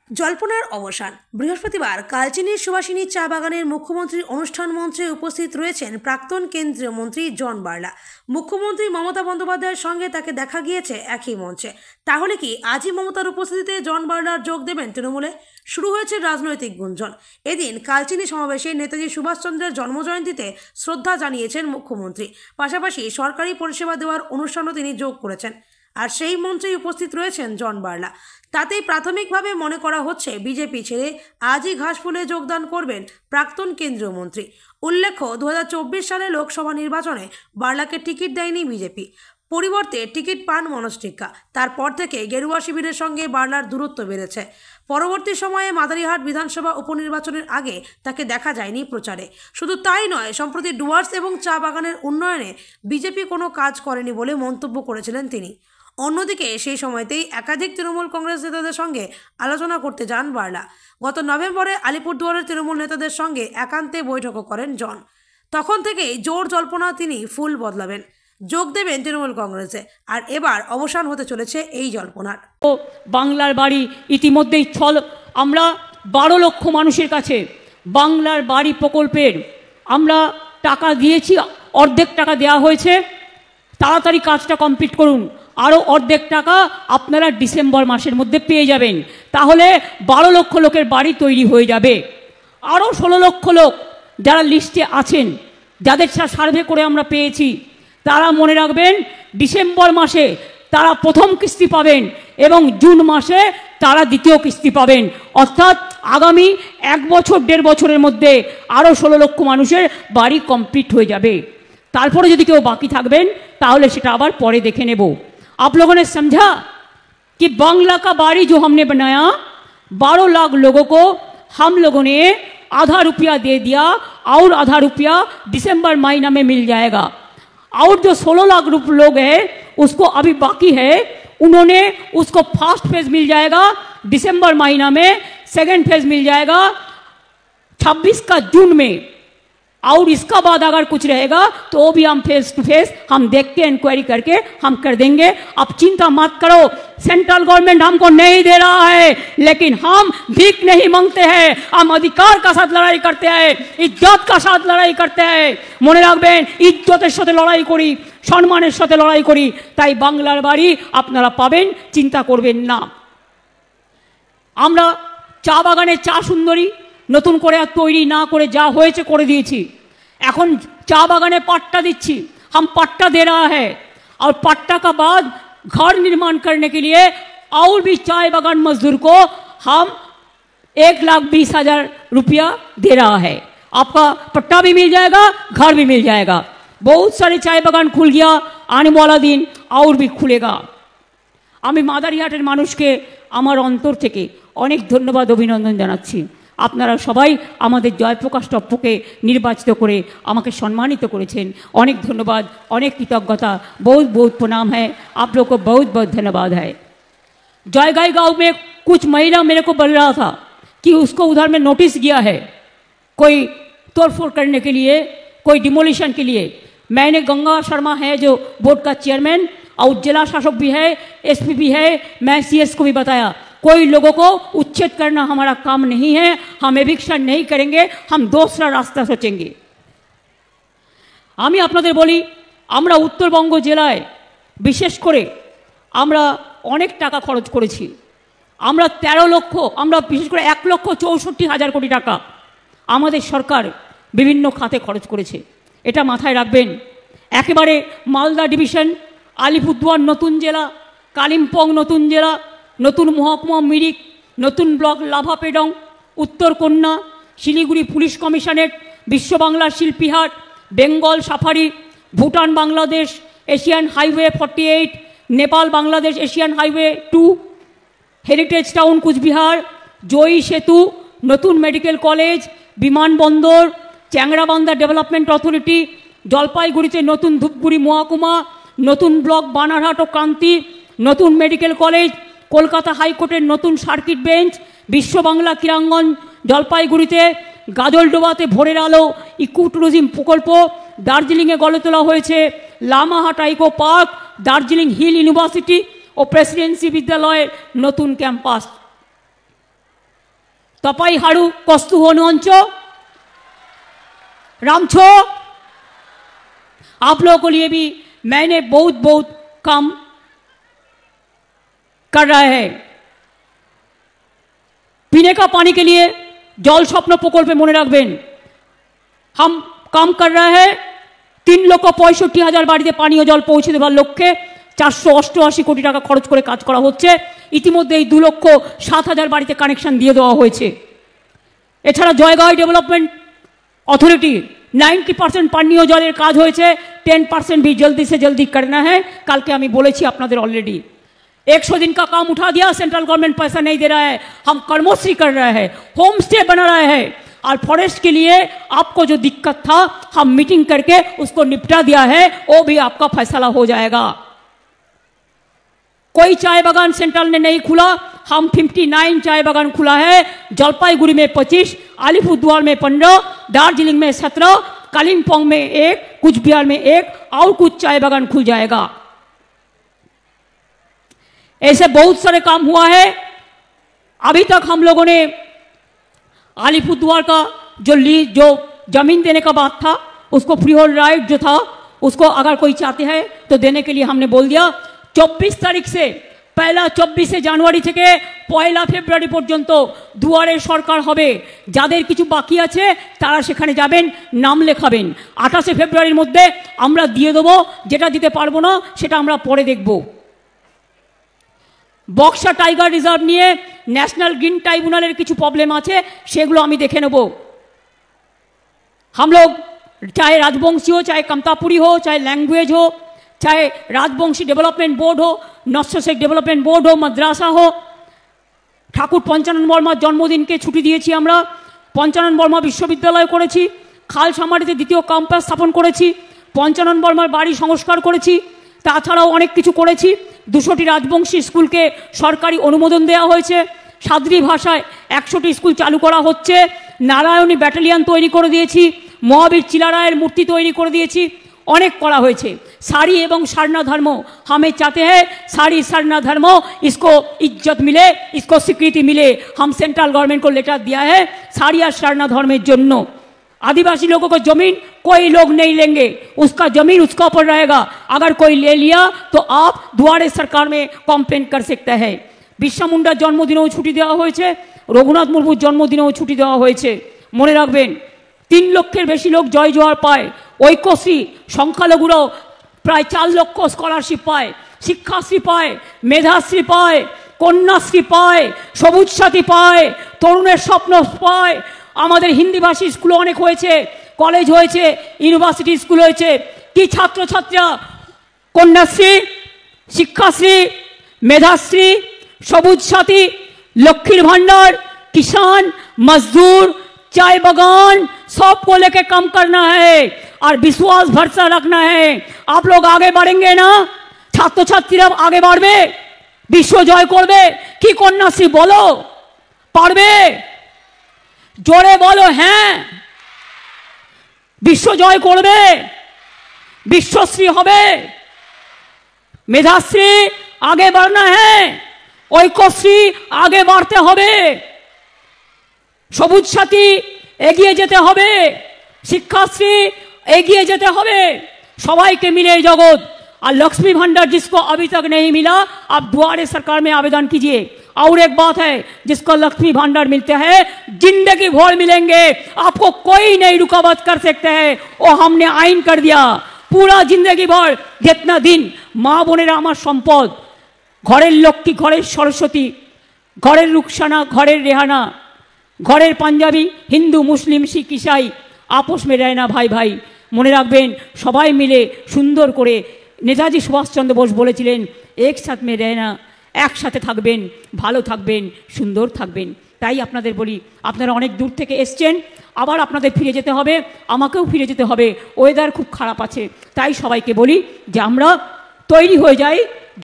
জল্পনার অবসান। বৃহস্পতিবার কালচিনির সুভাষিনী চা বাগানের মুখ্যমন্ত্রীর অনুষ্ঠান মঞ্চে উপস্থিত রয়েছেন প্রাক্তন কেন্দ্রীয় মন্ত্রী জন বার্লা। মুখ্যমন্ত্রী মমতা বন্দ্যোপাধ্যায়ের সঙ্গে তাকে দেখা গিয়েছে একই মঞ্চে। তাহলে কি আজই মমতার উপস্থিতিতে জন বার্লার যোগ দেবেন তৃণমূলে? শুরু হয়েছে রাজনৈতিক গুঞ্জন। এদিন কালচিনি সমাবেশে নেতাজি সুভাষচন্দ্রের জন্মজয়ন্তীতে শ্রদ্ধা জানিয়েছেন মুখ্যমন্ত্রী। পাশাপাশি সরকারি পরিষেবা দেওয়ার অনুষ্ঠানও তিনি যোগ করেছেন। আর সেই মঞ্চেই উপস্থিত রয়েছেন জন বার্লা। তাতেই প্রাথমিকভাবে মনে করা হচ্ছে বিজেপি ছেড়ে আজই ঘাসফুলে যোগদান করবেন প্রাক্তন কেন্দ্রীয় মন্ত্রী। উল্লেখ্য, 2024 সালে লোকসভা নির্বাচনে বার্লাকে টিকিট দেয়নি বিজেপি। পরিবর্তে টিকিট পান মনোজ টিক্কা। তারপর থেকে গেরুয়া শিবিরের সঙ্গে বার্লার দূরত্ব বেড়েছে। পরবর্তী সময়ে মাদারিহাট বিধানসভা উপনির্বাচনের আগে তাকে দেখা যায়নি প্রচারে। শুধু তাই নয়, সম্প্রতি ডুয়ার্স এবং চা বাগানের উন্নয়নে বিজেপি কোনো কাজ করেনি বলে মন্তব্য করেছিলেন তিনি। অন্যদিকে সেই সময়তেই একাধিক তৃণমূল কংগ্রেস নেতাদের সঙ্গে আলোচনা করতে যান বার্লা। গত নভেম্বরে আলিপুরদুয়ারের তৃণমূল নেতাদের সঙ্গে একান্তে বৈঠকও করেন জন। তখন থেকেই জোর জল্পনা তিনি ফুল বদলাবেন, যোগ দেবেন তৃণমূল কংগ্রেসে। আর এবার অবসান হতে চলেছে এই জল্পনার। বাংলার বাড়ি ইতিমধ্যেই আমরা 12 লক্ষ মানুষের কাছে বাংলার বাড়ি প্রকল্পের আমরা টাকা দিয়েছি। অর্ধেক টাকা দেওয়া হয়েছে। তাড়াতাড়ি কাজটা কমপ্লিট করুন। আরও অর্ধেক টাকা আপনারা ডিসেম্বর মাসের মধ্যে পেয়ে যাবেন। তাহলে 12 লক্ষ লোকের বাড়ি তৈরি হয়ে যাবে। আরও 16 লক্ষ লোক যারা লিস্টে আছেন, যাদের সার্ভে করে আমরা পেয়েছি, তারা মনে রাখবেন ডিসেম্বর মাসে তারা প্রথম কিস্তি পাবেন এবং জুন মাসে তারা দ্বিতীয় কিস্তি পাবেন। অর্থাৎ আগামী 1 বছর 1.5 বছরের মধ্যে আরও 16 লক্ষ মানুষের বাড়ি কমপ্লিট হয়ে যাবে। তারপরে যদি কেউ বাকি থাকবেন তাহলে সেটা আবার পরে দেখে নেব। आप लोगों ने समझा कि बांग्ला का बाड़ी जो हमने बनाया, 12 लाख लोगों को हम लोगों ने आधा रुपया दे दिया और आधा रुपया दिसंबर महीना में मिल जाएगा। और जो 16 लाख लोग हैं उसको अभी बाकी है, उन्होंने उसको फर्स्ट फेज मिल जाएगा दिसंबर महीना में, सेकेंड फेज मिल जाएगा 26 का जून में। और इसका बाद अगर कुछ रहेगा तो वो भी हम फेस टू फेस हम देख के इंक्वायरी करके हम कर देंगे। अब चिंता मत करो, सेंट्रल गवर्नमेंट हमको नहीं दे रहा है, लेकिन हम भीख नहीं मांगते हैं, हम अधिकार का साथ लड़ाई करते हैं, इज्जत का साथ लड़ाई करते हैं। মনে রাখবেন, ইজ্জতের সাথে লড়াই করি, সম্মানের সাথে লড়াই করি। তাই বাংলার বাড়ি আপনারা পাবেন, চিন্তা করবেন না। আমরা চা বাগানের চা সুন্দরী নতুন করে আর তৈরি না করে যা হয়েছে করে দিয়েছি। এখন চা বাগানে पट्टा दिच्छी, हम पट्टा दे रहा है और पट्टा का बाद घर निर्माण करने के लिए और भी चाय बागान मजदूर को हम 1,20,000 रुपया दे रहा है। आपका पट्टा भी मिल जाएगा, घर भी मिल जाएगा। बहुत सारे चाय बागान खुल गया, आने वाला दिन और भी खुलेगा। আমি মাদারিহাটের মানুষকে আমার অন্তর থেকে অনেক ধন্যবাদ অভিনন্দন জানাচ্ছি। আপনারা সবাই আমাদের জয়প্রকাশ টপ্পকে নির্বাচিত করে আমাকে সম্মানিত করেছেন। অনেক ধন্যবাদ, অনেক কৃতজ্ঞতা, बहुत बहुत प्रणाम है। आप लोग को बहुत बहुत धन्यवाद है। जयगाई गांव में कुछ महिला मेरे को बोल रहा था कि उसको उधर में नोटिस गया है कोई तोड़फोड़ करने के लिए, कोई डिमोलिशन के लिए। मैंने गंगा शर्मा है जो बोर्ड का चेयरमैन और जिला शासक भी है, एसपी भी है, मैं सीएस को भी बताया कोई लोगों को उच्छेद करना हमारा काम नहीं है, हम एविक्शन नहीं करेंगे, हम दूसरा रास्ता सोचेंगे। আমি আপনাদের বলি, আমরা উত্তরবঙ্গ জেলায় বিশেষ করে আমরা অনেক টাকা খরচ করেছি। আমরা 13 লক্ষ, আমরা বিশেষ করে 1,64,000 কোটি টাকা আমাদের সরকার বিভিন্ন খাতে খরচ করেছে। এটা মাথায় রাখবেন। একেবারে মালদা ডিভিশন, আলিপুরদুয়ার নতুন জেলা, কালিম্পং নতুন জেলা, নতুন মহকুমা মিরিক, নতুন ব্লক লাভাপেডং, উত্তর কন্যা, Siliguri police commissionerate, Biswa Bangla Shilpihat, Bengal safari, Bhutan Bangladesh Asian highway 48, Nepal Bangladesh Asian highway 2, heritage town Coochbehar, Joyee Setu, নতুন মেডিকেল কলেজ, বিমানবন্দর, চ্যাংরাবান্ধা ডেভেলপমেন্ট অথরিটি, জলপাইগুড়িতে নতুন ধূপগুড়ি মহকুমা, নতুন ব্লক বানারহাট ও ক্রান্তি, নতুন মেডিকেল কলেজ, কলকাতা হাইকোর্টের নতুন সার্কিট বেঞ্চ, বিশ্ব বাংলা ক্রীড়াঙ্গন জলপাইগুড়িতে, গাজলডোবাতে ভোরের আলো ইকো ট্যুরিজম প্রকল্প, দার্জিলিংয়ে গড়ে তোলা হয়েছে Lamahatta eco park, Darjeeling hill university ও প্রেসিডেন্সি বিদ্যালয়ের নতুন ক্যাম্পাস। तपाई हाड़ू कस्तु हनुअंच रामछो, आप लोगों के लिए भी मैंने बहुत बहुत काम कर रहा है। पीने का पानी के लिए जल स्वप्न प्रकल्पे मने रखबेन हम काम कर रहा है 3,65,000 বাড়িতে পানীয় জল পৌঁছে দেওয়ার লক্ষ্যে 488 কোটি টাকা খরচ করে কাজ করা হচ্ছে। ইতিমধ্যে এই 2,07,000 বাড়িতে কানেকশন দিয়ে দেওয়া হয়েছে। এছাড়া জয়গাঁও ডেভেলপমেন্ট অথরিটি 90% পানীয় জলের কাজ হয়েছে, 10% भी जल्दी से जल्दी करना है। कल के हमें बोले আপনাদের ऑलरेडी 100 दिन का काम उठा दिया, सेंट्रल गवर्नमेंट पैसा नहीं दे रहा है, हम कर्मश्री कर रहे हैं, होम स्टे बना रहे हैं। और फॉरेस्ट के लिए आपको जो दिक्कत था हम मीटिंग करके उसको निपटा दिया है, वो भी आपका फैसला हो जाएगा। कोई चाय बागान सेंट्रल ने नहीं खुला, हम 59 चाय बागान खुला है। जलपाईगुड़ी में 25, अलीपुरद्वार में 15, दार्जिलिंग में 17, कालिम्पोंग में 1, कुछ बिहार में 1 और कुछ चाय बागान खुल जाएगा। ऐसे बहुत सारे काम हुआ है। अभी तक हम लोगों ने अलीपुरद्वार का जो जमीन देने का बात था उसको फ्री होल्ड राइट जो था उसको अगर कोई चाहते हैं तो देने के लिए हमने बोल दिया। 24 तारीख से पहला 24 জানুয়ারি থেকে 1 ফেব্রুয়ারি পর্যন্ত দুয়ারে সরকার হবে। যাদের কিছু বাকি আছে তারা সেখানে যাবেন, নাম লেখাবেন। 28 ফেব্রুয়ারির মধ্যে আমরা দিয়ে দেবো, যেটা দিতে পারবো না সেটা আমরা পরে দেখব। বক্সা টাইগার রিজার্ভ নিয়ে ন্যাশনাল গ্রিন ट्राइब्यूनल কিছু প্রবলেম আছে, সেগুলো আমি দেখে নেব। हम लोग चाहे राजवंशी हो, चाहे कमतापुरी हो, चाहे लैंग्वेज हो, चाहे राजवंशी डेवलपमेंट बोर्ड हो, नस्य शेख डेवलपमेंट बोर्ड हो, मद्रासा हो, ठाकुर पंचानन बर्मार जन्मदिन के छुट्टी दिएছি আমরা। पंचानन बर्मा विश्वविद्यालय করেছি, খালসামারিতে দ্বিতীয় ক্যাম্পাস স্থাপন করেছি, पंचानन बर्मार বাড়ি সংস্কার করেছি, তাছাড়াও অনেক কিছু করেছি। 200টি রাজবংশী স্কুলকে সরকারি অনুমোদন দেওয়া হয়েছে। সাদ্রি ভাষায় 100টি স্কুল চালু করা হচ্ছে। নারায়ণী ব্যাটালিয়ন তৈরি করে দিয়েছি, মহাবীর চিলারায়ের মূর্তি তৈরি করে দিয়েছি, অনেক করা হয়েছে। साड़ी एवं सारना धर्म हमें चाहते हैं, साड़ी सारना धर्म इसको इज्जत मिले, इसको स्वीकृति मिले। हम सेंट्रल गवर्नमेंट को लेटर दिया है साड़ी और सारना धर्मेर जन्य। आदिवासी लोगों को जमीन कोई लोग नहीं लेंगे, उसका जमीन उसका ऊपर रहेगा। अगर कोई ले लिया तो आप दुआरे सरकार में कम्प्लेन कर सकते हैं। बिरसा मुंडार जन्मदिनेও छुट्टी দেওয়া হয়েছে, রঘুনাথ মুর্মুর জন্মদিনেও ছুটি দেওয়া হয়েছে। মনে রাখবেন 3 লক্ষের বেশি লোক জয় জোয়ার পায়, ঐক্যশ্রী সংখ্যালঘুরাও প্রায় 4 লক্ষ স্কলারশিপ পায়, শিক্ষাশ্রী পায়, মেধাশ্রী পায়, কন্যাশ্রী পায়, সবুজ সাথী পায়, তরুণের স্বপ্ন পায়। আমাদের হিন্দিভাষী স্কুল অনেক হয়েছে, কলেজ হয়েছে, ইউনিভার্সিটি স্কুল হয়েছে। কি ছাত্রছাত্রীরা কন্যাশ্রী, শিক্ষাশ্রী, মেধাশ্রী, সবুজ সাথী, লক্ষ্মীর ভান্ডার, किसान, मजदूर, चाय बागान सबको लेके काम करना है और विश्वास भरोसा रखना है। आप लोग आगे बढ़ेंगे ना, छात्र छात्रीरा आगे बढ़बे, विश्व जय करबे। कि कन्याश्री बोलो, पारबे? जोरे बोलो हैं। विश्व जय करबे, विश्वश्री होबे। मेधाश्री आगे बढ़ना है, ঐক্যশ্রী आगे बढ़ते होबे, সবুজ সাথী এগিয়ে যেতে হবে, শিক্ষাশ্রী এগিয়ে যেতে হবে। সবাইকে मिले जगत। और लक्ष्मी भंडार जिसको अभी तक नहीं मिला, आप दुआरे सरकार में आवेदन कीजिए। और एक बात है, जिसको लक्ष्मी भंडार मिलते हैं जिंदगी भर मिलेंगे, आपको कोई नहीं रुकावट कर सकते हैं। वो हमने आइन कर दिया, पूरा जिंदगी भर जितना दिन माँ बोनेरा आमार सम्पद, घरेर लक्ष्मी, घरेर सरस्वती, घरेर रुखसाना, घरेर रेहाना, घरेर पांजाबी, हिंदू, मुस्लिम, शिख, ईसाई आपस में रहना भाई भाई। मने राखबेन सबाई मिले सुंदर करे नेताजी सुभाष चंद्र बोस बोलेছিলেন एक साथ में रहना, एक साथे থাকবেন, ভালো থাকবেন, সুন্দর থাকবেন। তাই আপনাদের বলি, আপনারা অনেক দূর থেকে এসেছেন, আবার আপনাদের ফিরে যেতে হবে, আমাকেও ফিরে যেতে হবে। ওয়েদার খুব খারাপ আছে, তাই সবাইকে বলি যে আমরা তৈরি হয়ে যাই।